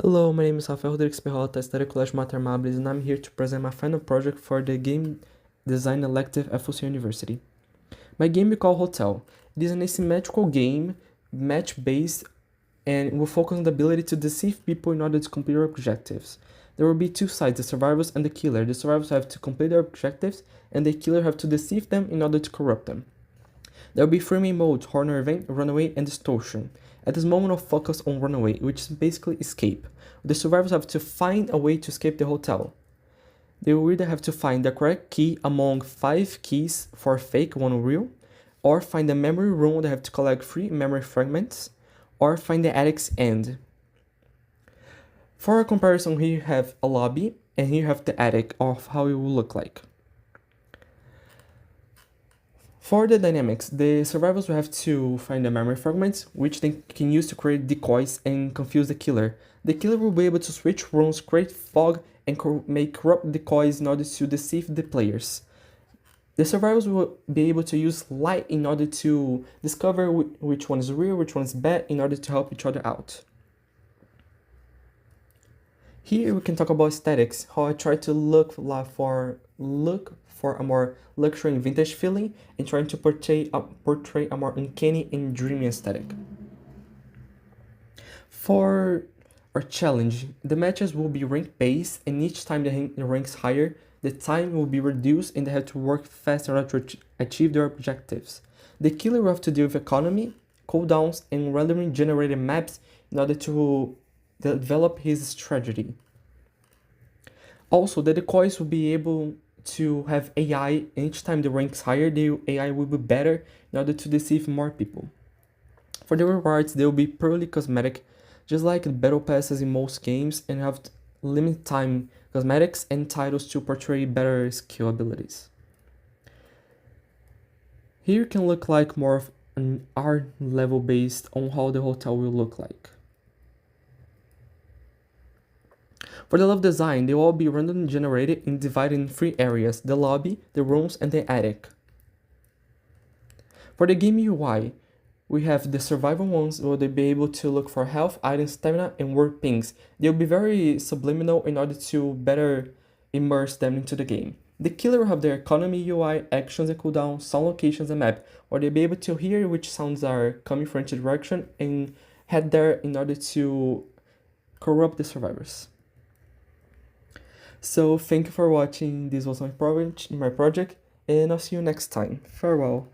Hello, my name is Rafael Rodrigues, Perrotta, study Colégio Mater Amabilis, and I'm here to present my final project for the game design elective at FUC University. My game we call Hotel. It is an asymmetrical game, match-based, and will focus on the ability to deceive people in order to complete their objectives. There will be two sides, the survivors and the killer. The survivors have to complete their objectives, and the killer have to deceive them in order to corrupt them. There will be three main modes: Horner Event, Runaway, and Distortion. At this moment, I'll focus on Runaway, which is basically escape. The survivors have to find a way to escape the hotel. They will either have to find the correct key among 5 keys for fake, one real, or find a memory room. They have to collect 3 memory fragments, or find the attic's end. For a comparison, here you have a lobby, and here you have the attic of how it will look like. For the dynamics, the survivors will have to find the memory fragments, which they can use to create decoys and confuse the killer. The killer will be able to switch rooms, create fog, and make corrupt decoys in order to deceive the players. The survivors will be able to use light in order to discover which one is real, which one is bad, in order to help each other out. Here we can talk about aesthetics, how I try to look for a more luxury and vintage feeling, and trying to portray a more uncanny and dreamy aesthetic. For our challenge, the matches will be rank based, and each time the ranks higher, the time will be reduced and they have to work fast in order to achieve their objectives. The killer will have to deal with economy, cooldowns, and randomly generated maps in order to develop his strategy. Also, the decoys will be able to have AI, and each time the ranks higher, the AI will be better in order to deceive more people. For the rewards, they will be purely cosmetic, just like the battle passes in most games, and have limited time cosmetics and titles to portray better skill abilities. Here can look like more of an art level based on how the hotel will look like. For the level design, they will all be randomly generated and divided in 3 areas: the lobby, the rooms, and the attic. For the game UI, we have the survival ones where they'll be able to look for health, items, stamina, and word pings. They'll be very subliminal in order to better immerse them into the game. The killer will have their economy UI, actions and cooldown, sound locations, and map, where they'll be able to hear which sounds are coming from each direction and head there in order to corrupt the survivors. So thank you for watching. This was my project, and I'll see you next time. Farewell.